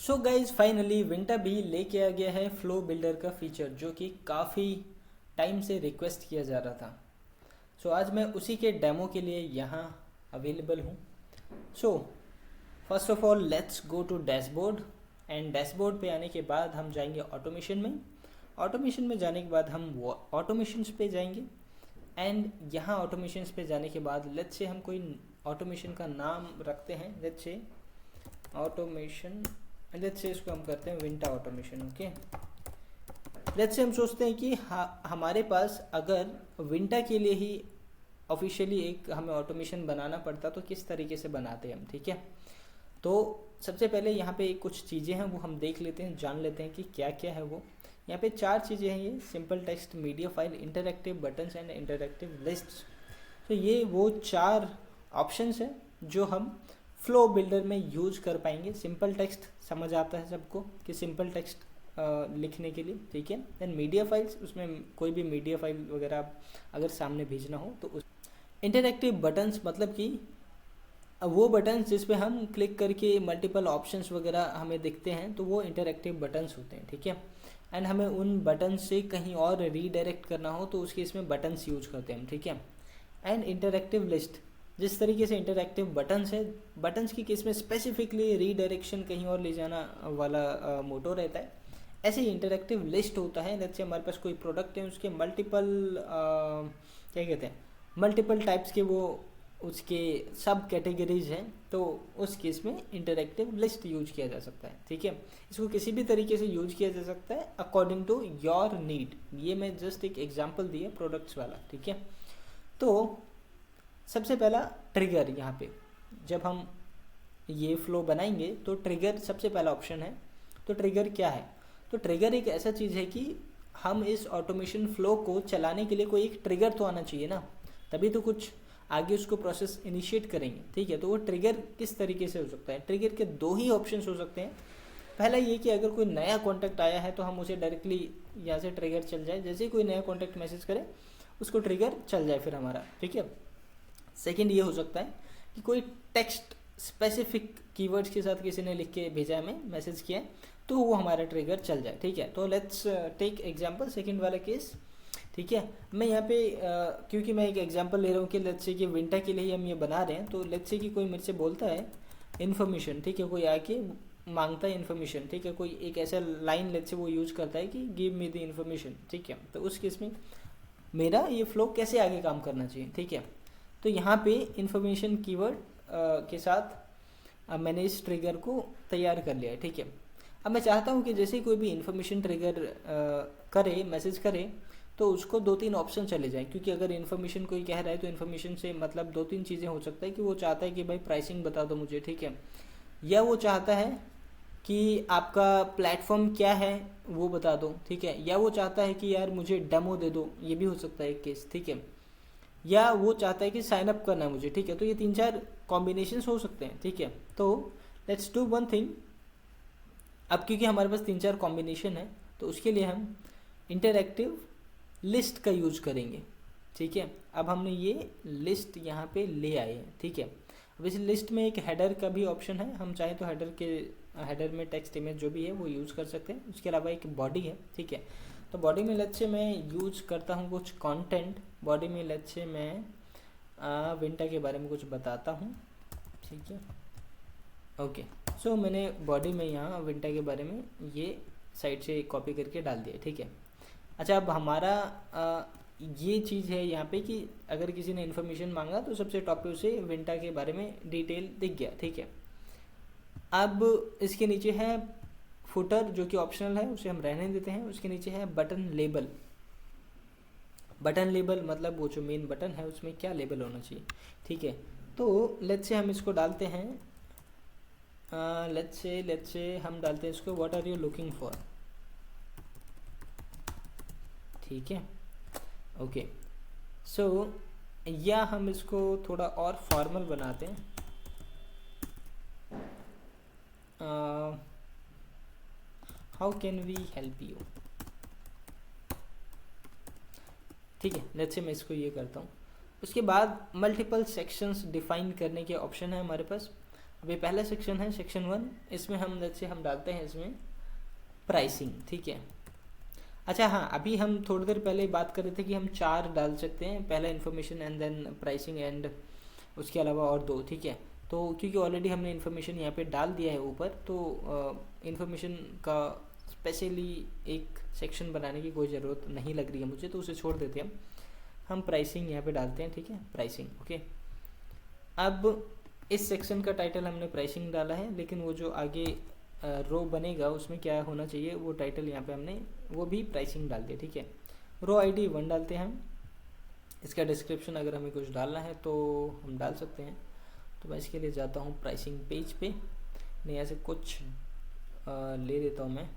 So guys finally विंटा भी लेके आ गया है फ्लो बिल्डर का फीचर जो कि काफ़ी टाइम से रिक्वेस्ट किया जा रहा था। सो आज मैं उसी के डेमो के लिए यहाँ अवेलेबल हूँ। So first of all let's go to dashboard and dashboard पे आने के बाद हम जाएंगे ऑटोमेशन में। ऑटोमेशन में जाने के बाद हम ऑटोमेशंस पे जाएंगे एंड यहाँ ऑटोमेशंस पे जाने के बाद लेट्स से हम कोई ऑटोमेशन का नाम रखते हैं। Let's say automation, let's say इसको हम करते हैं विंटा ऑटोमेशन। ओके, लेट्स से हम सोचते हैं कि हमारे पास अगर विंटा के लिए ही ऑफिशियली एक हमें ऑटोमेशन बनाना पड़ता तो किस तरीके से बनाते हैं हम। ठीक है, तो सबसे पहले यहाँ पे कुछ चीज़ें हैं वो हम देख लेते हैं, जान लेते हैं कि क्या क्या है वो। यहाँ पे 4 चीज़ें हैं, ये simple text, media file, interactive buttons and interactive lists. तो ये वो 4 ऑप्शंस हैं जो हम फ्लो बिल्डर में यूज कर पाएंगे। सिंपल टेक्स्ट समझ आता है सबको कि सिंपल टेक्स्ट लिखने के लिए। ठीक है, देन मीडिया फाइल्स, उसमें कोई भी मीडिया फाइल वगैरह अगर सामने भेजना हो तो उस इंटरैक्टिव बटन्स मतलब कि वो बटन्स जिस पे हम क्लिक करके मल्टीपल ऑप्शंस वगैरह हमें दिखते हैं तो वो इंटरैक्टिव बटन्स होते हैं। ठीक है, एंड हमें उन बटन्स से कहीं और रीडायरेक्ट करना हो तो उसके इसमें बटन्स यूज करते हैं हम। ठीक है, एंड इंटरैक्टिव लिस्ट, जिस तरीके से इंटरैक्टिव बटन्स है, बटन्स की केस में स्पेसिफिकली रीडायरेक्शन कहीं और ले जाना वाला मोटो रहता है, ऐसे ही इंटरैक्टिव लिस्ट होता है। जैसे हमारे पास कोई प्रोडक्ट है उसके मल्टीपल क्या कहते हैं, मल्टीपल टाइप्स के वो उसके सब कैटेगरीज हैं, तो उस केस में इंटरैक्टिव लिस्ट यूज किया जा सकता है। ठीक है, इसको किसी भी तरीके से यूज किया जा सकता है अकॉर्डिंग टू योर नीड। ये मैं जस्ट एक एग्जांपल दिया प्रोडक्ट्स वाला। ठीक है, तो सबसे पहला ट्रिगर, यहाँ पे जब हम ये फ्लो बनाएंगे तो ट्रिगर सबसे पहला ऑप्शन है। तो ट्रिगर क्या है? तो ट्रिगर एक ऐसा चीज़ है कि हम इस ऑटोमेशन फ्लो को चलाने के लिए कोई एक ट्रिगर तो आना चाहिए ना, तभी तो कुछ आगे उसको प्रोसेस इनिशिएट करेंगे। ठीक है, तो वो ट्रिगर किस तरीके से हो सकता है? ट्रिगर के 2 ही ऑप्शंस हो सकते हैं। पहला ये कि अगर कोई नया कॉन्टैक्ट आया है तो हम उसे डायरेक्टली यहाँ से ट्रिगर चल जाए, जैसे ही कोई नया कॉन्टैक्ट मैसेज करे उसको ट्रिगर चल जाए फिर हमारा। ठीक है, सेकेंड ये हो सकता है कि कोई टेक्स्ट स्पेसिफिक कीवर्ड्स के साथ किसी ने लिख के भेजा है, हमें मैसेज किया है, तो वो हमारा ट्रिगर चल जाए। ठीक है, तो लेट्स टेक एग्जांपल सेकंड वाला केस। ठीक है, मैं यहाँ पे क्योंकि मैं एक एग्जांपल ले रहा हूँ कि लेट्स से कि विंटा के लिए ही हम ये बना रहे हैं, तो लेट्स से कि कोई मेरे से बोलता है इन्फॉर्मेशन। ठीक है, कोई आके मांगता है इन्फॉर्मेशन। ठीक है, कोई एक ऐसा लाइन लेट्स से वो यूज करता है कि गिव मी द इन्फॉर्मेशन। ठीक है, तो उस केस में मेरा ये फ्लो कैसे आगे काम करना चाहिए। ठीक है, तो यहाँ पे इंफॉर्मेशन कीवर्ड के साथ मैंने इस ट्रिगर को तैयार कर लिया है। ठीक है, अब मैं चाहता हूँ कि जैसे ही कोई भी इंफॉर्मेशन ट्रिगर करे, मैसेज करे, तो उसको 2-3 ऑप्शन चले जाएं, क्योंकि अगर इन्फॉर्मेशन कोई कह रहा है तो इन्फॉर्मेशन से मतलब 2-3 चीज़ें हो सकता है कि वो चाहता है कि भाई प्राइसिंग बता दो मुझे। ठीक है, या वो चाहता है कि आपका प्लेटफॉर्म क्या है वो बता दो। ठीक है, या वो चाहता है कि यार मुझे डेमो दे दो, ये भी हो सकता है एक केस। ठीक है, या वो चाहता है कि साइन अप करना है मुझे। ठीक है, तो ये 3-4 कॉम्बिनेशंस हो सकते हैं। ठीक है, तो लेट्स डू वन थिंग। अब क्योंकि हमारे पास 3-4 कॉम्बिनेशन है तो उसके लिए हम इंटरैक्टिव लिस्ट का यूज करेंगे। ठीक है, अब हमने ये लिस्ट यहाँ पे ले आए हैं। ठीक है, अब इस लिस्ट में एक हेडर का भी ऑप्शन है, हम चाहें तो हेडर में टेक्स्ट इमेज जो भी है वो यूज़ कर सकते हैं। उसके अलावा एक बॉडी है। ठीक है, तो बॉडी में लेट्स से मैं यूज करता हूँ कुछ कंटेंट। बॉडी में लेट्स से मैं विंटा के बारे में कुछ बताता हूँ। ठीक है, ओके, सो मैंने बॉडी में यहाँ विंटा के बारे में ये साइड से कॉपी करके डाल दिया। ठीक है, अच्छा, अब हमारा ये चीज़ है यहाँ पे कि अगर किसी ने इन्फॉर्मेशन मांगा तो सबसे टॉप पे उसे विंटा के बारे में डिटेल दिख गया। ठीक है, अब इसके नीचे है फुटर जो कि ऑप्शनल है, उसे हम रहने देते हैं। उसके नीचे है बटन लेबल। बटन लेबल मतलब वो जो मेन बटन है उसमें क्या लेबल होना चाहिए। ठीक है, तो लेट्स से हम इसको डालते हैं, लेट्स से हम डालते हैं इसको what are you looking for. ठीक है, ओके, सो या हम इसको थोड़ा और फॉर्मल बनाते हैं। How can we help you. ठीक है, लेट्स से मैं इसको ये करता हूँ। उसके बाद मल्टीपल सेक्शंस डिफाइन करने के ऑप्शन है हमारे पास। अभी पहला सेक्शन है सेक्शन 1, इसमें हम जैसे हम डालते हैं इसमें प्राइसिंग, ठीक है। अच्छा हाँ, अभी हम थोड़ी देर पहले बात कर रहे थे कि हम 4 डाल सकते हैं, पहला information and then pricing and उसके अलावा और 2, ठीक है। तो क्योंकि ऑलरेडी हमने इन्फॉर्मेशन यहाँ पे डाल दिया है ऊपर, तो इन्फॉर्मेशन का स्पेशली एक सेक्शन बनाने की कोई ज़रूरत नहीं लग रही है मुझे, तो उसे छोड़ देते हैं हम प्राइसिंग यहाँ पे डालते हैं, ठीक है, प्राइसिंग, ओके। अब इस सेक्शन का टाइटल हमने प्राइसिंग डाला है, लेकिन वो जो आगे रो बनेगा उसमें क्या होना चाहिए, वो टाइटल यहाँ पे हमने वो भी प्राइसिंग डाल दिया, ठीक है। रो आईडी 1 डालते हैं हम। इसका डिस्क्रिप्शन अगर हमें कुछ डालना है तो हम डाल सकते हैं। तो मैं इसके लिए जाता हूँ प्राइसिंग पेज पे, नहीं ऐसे कुछ ले लेता हूँ मैं,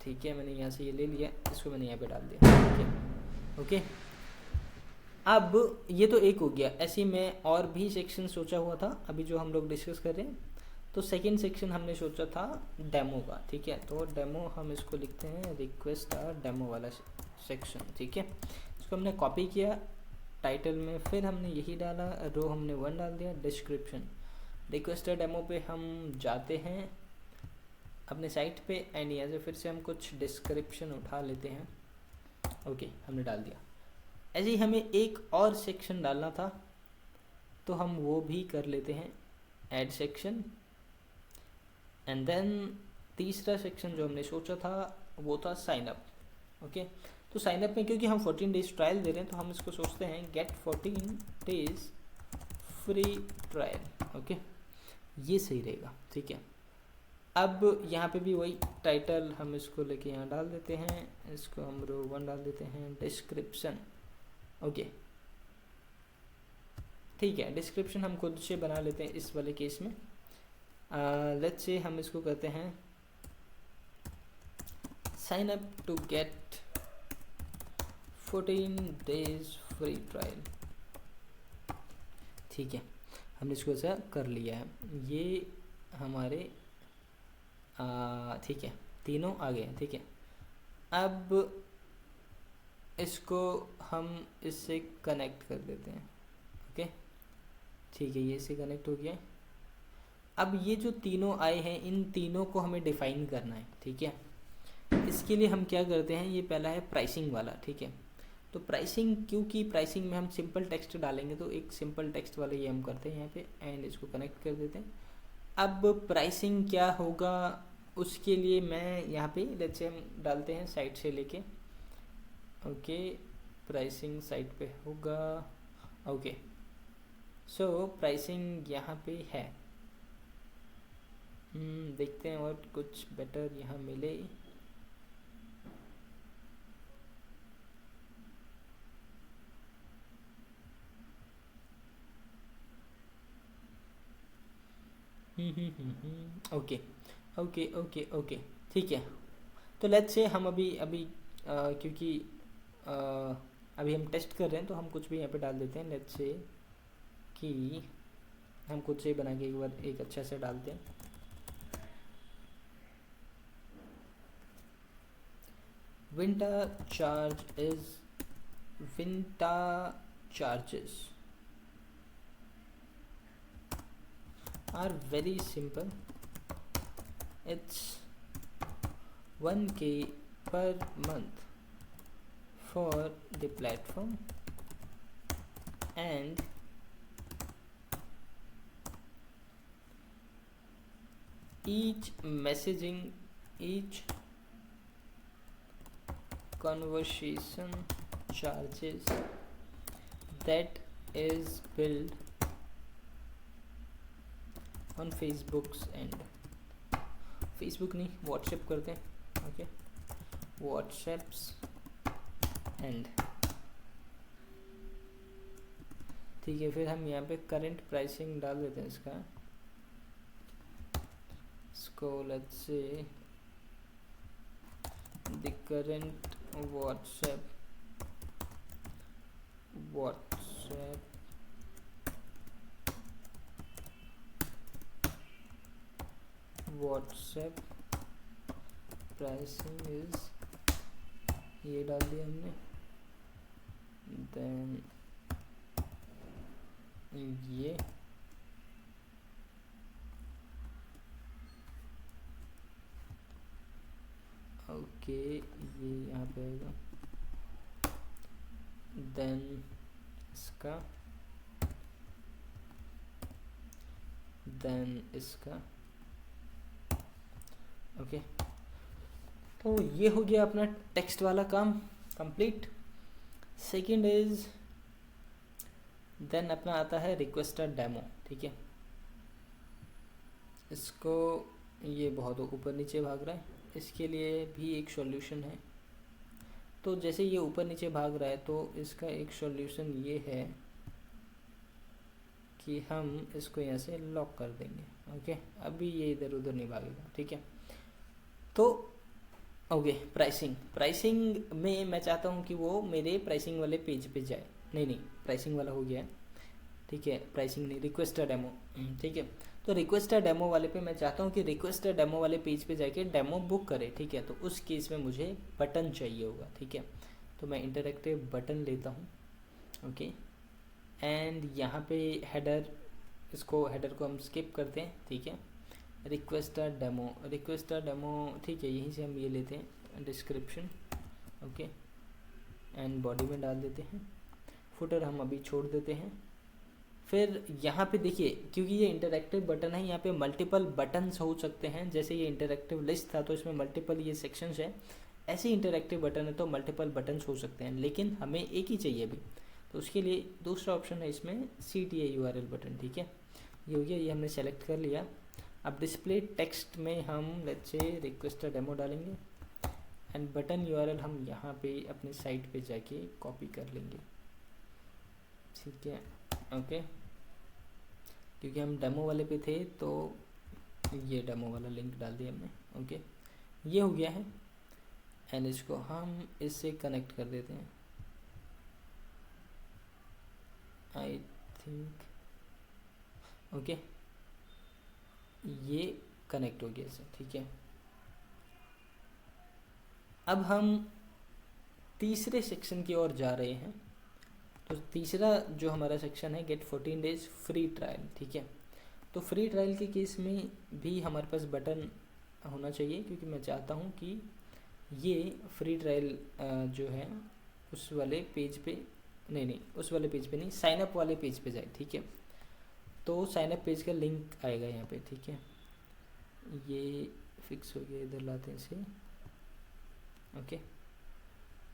ठीक है। मैंने यहाँ से ये ले लिया, इसको मैंने यहाँ पे डाल दिया, ठीक है, ओके। अब ये तो एक हो गया। ऐसे मैं और भी सेक्शन सोचा हुआ था अभी जो हम लोग डिस्कस कर रहे हैं। तो सेकंड सेक्शन हमने सोचा था डेमो का, ठीक है। तो डेमो हम इसको लिखते हैं रिक्वेस्ट डेमो वाला सेक्शन, ठीक है। इसको हमने कॉपी किया टाइटल में, फिर हमने यही डाला, रो हमने 1 डाल दिया, डिस्क्रिप्शन रिक्वेस्ट डेमो पे हम जाते हैं अपने साइट पे एंड यहाँ से फिर से हम कुछ डिस्क्रिप्शन उठा लेते हैं, ओके, हमने डाल दिया। ऐसे ही हमें एक और सेक्शन डालना था, तो हम वो भी कर लेते हैं, ऐड सेक्शन। एंड देन तीसरा सेक्शन जो हमने सोचा था वो था साइन अप, ओके। तो साइन अप में क्योंकि हम 14 डेज ट्रायल दे रहे हैं, तो हम इसको सोचते हैं get 14 days free trial, okay, ये सही रहेगा, ठीक है। अब यहाँ पे भी वही टाइटल हम इसको लेके यहाँ डाल देते हैं, इसको हम रो 1 डाल देते हैं, डिस्क्रिप्शन, ओके, ठीक है। डिस्क्रिप्शन हम खुद से बना लेते हैं इस वाले केस में। लेट्स से हम इसको कहते हैं sign up to get 14 days free trial, ठीक है। हमने इसको ऐसा कर लिया है, ये हमारे ठीक है, तीनों आ गए, ठीक है। अब इसको हम इससे कनेक्ट कर देते हैं, ओके, ठीक है, ये इससे कनेक्ट हो गया। अब ये जो तीनों आए हैं, इन तीनों को हमें डिफाइन करना है, ठीक है। इसके लिए हम क्या करते हैं, ये पहला है प्राइसिंग वाला, ठीक है। तो प्राइसिंग, क्योंकि प्राइसिंग में हम सिंपल टेक्स्ट डालेंगे, तो एक सिंपल टेक्स्ट वाला ये हम करते हैं यहाँ पे एंड इसको कनेक्ट कर देते हैं। अब प्राइसिंग क्या होगा, उसके लिए मैं यहाँ पे लेट्स से हम डालते हैं साइट से लेके, ओके, प्राइसिंग साइट पे होगा, ओके। सो प्राइसिंग यहाँ पे है, देखते हैं और कुछ बेटर यहाँ मिले। ओके ओके ओके ओके, ठीक है। तो लेट्स से हम अभी अभी क्योंकि अभी हम टेस्ट कर रहे हैं, तो हम कुछ भी यहाँ पे डाल देते हैं। लेट्स से कि हम खुद से बना के एक बार एक अच्छा से डालते हैं, winter charges are very simple. It's 1K per month for the platform and each conversation charges that is billed on Facebooks and, Facebook नहीं व्हाट्सएप करते हैं, ओके, व्हाट्सएप्स एंड, ठीक है। फिर हम यहाँ पे करंट प्राइसिंग डाल देते हैं इसको let's say the current WhatsApp pricing is, ये डाल दिया हमने, देन ये ओके, ये यहाँ पे आएगा, देन इसका, देन इसका। ओके, तो ये हो गया अपना टेक्स्ट वाला काम कंप्लीट। सेकंड इज, देन अपना आता है रिक्वेस्टेड डेमो। ठीक है, इसको, ये बहुत ऊपर नीचे भाग रहा है, इसके लिए भी एक सॉल्यूशन है। तो जैसे ये ऊपर नीचे भाग रहा है तो इसका एक सॉल्यूशन ये है कि हम इसको यहाँ से लॉक कर देंगे। ओके, अभी ये इधर उधर नहीं भागेगा। ठीक है, तो ओके, प्राइसिंग में मैं चाहता हूँ कि वो मेरे प्राइसिंग वाले पेज पे जाए। नहीं, प्राइसिंग वाला हो गया है। ठीक है, प्राइसिंग नहीं, रिक्वेस्टेड डेमो। ठीक है, तो रिक्वेस्टेड डेमो वाले पे मैं चाहता हूँ कि रिक्वेस्टेड डेमो वाले पेज पे जाके डेमो बुक करे। ठीक है, तो उस केस में मुझे बटन चाहिए होगा। ठीक है, तो मैं इंटरैक्टिव बटन लेता हूँ। ओके, एंड यहाँ पे हेडर, इसको हेडर को हम स्किप करते हैं। ठीक है, रिक्वेस्टेड डेमो, ठीक है, यहीं से हम ये लेते हैं डिस्क्रिप्शन। ओके, एंड बॉडी में डाल देते हैं, फुटर हम अभी छोड़ देते हैं। फिर यहाँ पे देखिए, क्योंकि ये इंटरैक्टिव बटन है, यहाँ पे मल्टीपल बटन्स हो सकते हैं। जैसे ये इंटरैक्टिव लिस्ट था तो इसमें मल्टीपल ये सेक्शंस हैं, ऐसे इंटरैक्टिव बटन है तो मल्टीपल बटन्स हो सकते हैं, लेकिन हमें एक ही चाहिए अभी। तो उसके लिए दूसरा ऑप्शन है इसमें CTA URL बटन। ठीक है, ये हो गया, ये हमने सेलेक्ट कर लिया। अब डिस्प्ले टेक्स्ट में हम लेट्स से रिक्वेस्टेड डेमो डालेंगे, एंड बटन URL हम यहाँ पे अपने साइट पे जाके कॉपी कर लेंगे। ठीक है, ओके, क्योंकि हम डेमो वाले पे थे तो ये डेमो वाला लिंक डाल दिया हमने। ओके, ये हो गया है, एंड इसको हम इससे कनेक्ट कर देते हैं। आई थिंक ओके, ये कनेक्ट हो गया इससे। ठीक है, अब हम तीसरे सेक्शन की ओर जा रहे हैं। तो तीसरा जो हमारा सेक्शन है, गेट 14 डेज फ्री ट्रायल। ठीक है, तो फ्री ट्रायल के केस में भी हमारे पास बटन होना चाहिए, क्योंकि मैं चाहता हूँ कि ये फ्री ट्रायल जो है उस वाले पेज पे नहीं, उस वाले पेज पे नहीं, साइन अप वाले पेज पे जाए। ठीक है, तो साइन अप पेज का लिंक आएगा यहाँ पे। ठीक है, ये फिक्स हो गया, इधर लाते हैं इसे। ओके,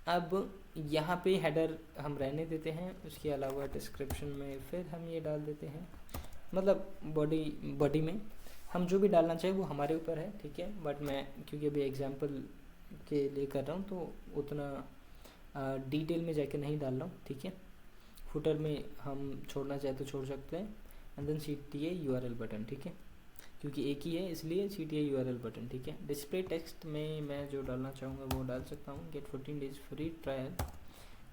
अब यहाँ पे हेडर हम रहने देते हैं, उसके अलावा डिस्क्रिप्शन में फिर हम ये डाल देते हैं, मतलब बॉडी में हम जो भी डालना चाहिए वो हमारे ऊपर है। ठीक है, बट मैं क्योंकि अभी एग्जांपल के लिए कर रहा हूँ तो उतना डिटेल में जाके नहीं डाल रहा हूँ। ठीक है, फुटर में हम छोड़ना चाहे तो छोड़ सकते हैं, and then CTA URL button. ठीक है, क्योंकि एक ही है इसलिए CTA URL बटन। ठीक है, डिस्प्ले टेक्स्ट में मैं जो डालना चाहूँगा वो डाल सकता हूँ, get 14 days free trial.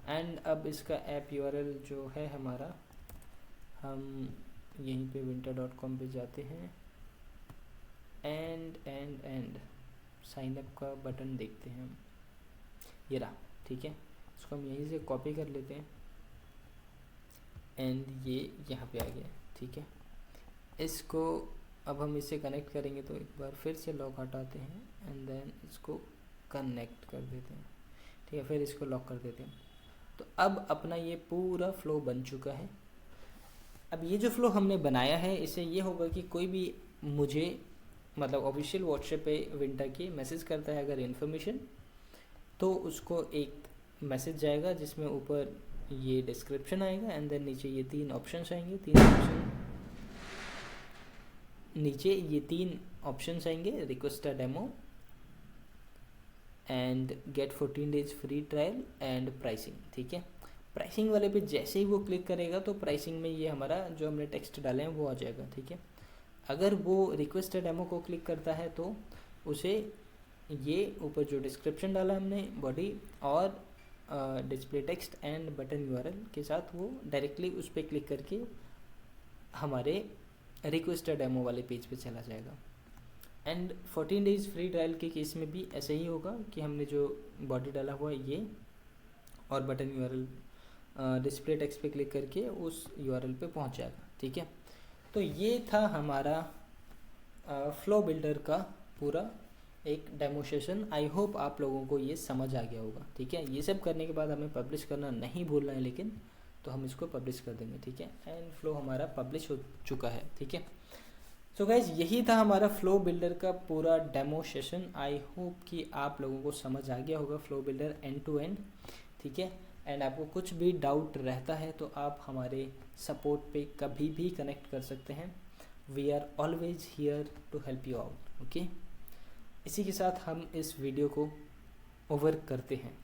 And अब इसका ऐप URL जो है हमारा, हम यहीं पे winter.com पे जाते हैं, एंड साइन अप का बटन देखते हैं हम, ये रहा। ठीक है, इसको हम यहीं से कॉपी कर लेते हैं, एंड ये यहाँ पे आ गया। ठीक है, इसको अब हम इससे कनेक्ट करेंगे तो एक बार फिर से लॉक हटाते हैं, एंड देन इसको कनेक्ट कर देते हैं। ठीक है, फिर इसको लॉक कर देते हैं। तो अब अपना ये पूरा फ्लो बन चुका है। अब ये जो फ्लो हमने बनाया है, इससे ये होगा कि कोई भी मुझे मतलब ऑफिशियल व्हाट्सएप पे विंटर की मैसेज करता है अगर इन्फॉर्मेशन, तो उसको एक मैसेज जाएगा जिसमें ऊपर ये डिस्क्रिप्शन आएगा, एंड देन नीचे ये 3 ऑप्शंस आएंगे, 3 ऑप्शन नीचे ये 3 ऑप्शंस आएंगे, request a demo and get 14 days free trial and pricing. ठीक है, प्राइसिंग वाले पे जैसे ही वो क्लिक करेगा तो प्राइसिंग में ये हमारा जो हमने टेक्स्ट डाले हैं वो आ जाएगा। ठीक है, अगर वो रिक्वेस्ट डेमो को क्लिक करता है तो उसे ये ऊपर जो डिस्क्रिप्शन डाला हमने बॉडी और display text and button URL के साथ वो डायरेक्टली उस पर क्लिक करके हमारे रिक्वेस्ट डेमो वाले पेज पे चला जाएगा। एंड 14 डेज फ्री ट्रायल के केस में भी ऐसे ही होगा कि हमने जो बॉडी डाला हुआ है ये और बटन URL डिस्प्ले टेक्स्ट पे क्लिक करके उस URL पे पहुंच जाएगा। ठीक है, तो ये था हमारा फ्लो बिल्डर का पूरा एक डेमो सेशन। आई होप आप लोगों को ये समझ आ गया होगा, ठीक है। ये सब करने के बाद हमें पब्लिश करना नहीं भूलना है, लेकिन तो हम इसको पब्लिश कर देंगे, ठीक है। एंड फ्लो हमारा पब्लिश हो चुका है, ठीक है। सो गाइज यही था हमारा फ्लो बिल्डर का पूरा डेमो सेशन। आई होप कि आप लोगों को समझ आ गया होगा flow builder end to end, ठीक है। एंड आपको कुछ भी डाउट रहता है तो आप हमारे सपोर्ट पे कभी भी कनेक्ट कर सकते हैं। We are always here to help you out, okay. इसी के साथ हम इस वीडियो को ओवर करते हैं।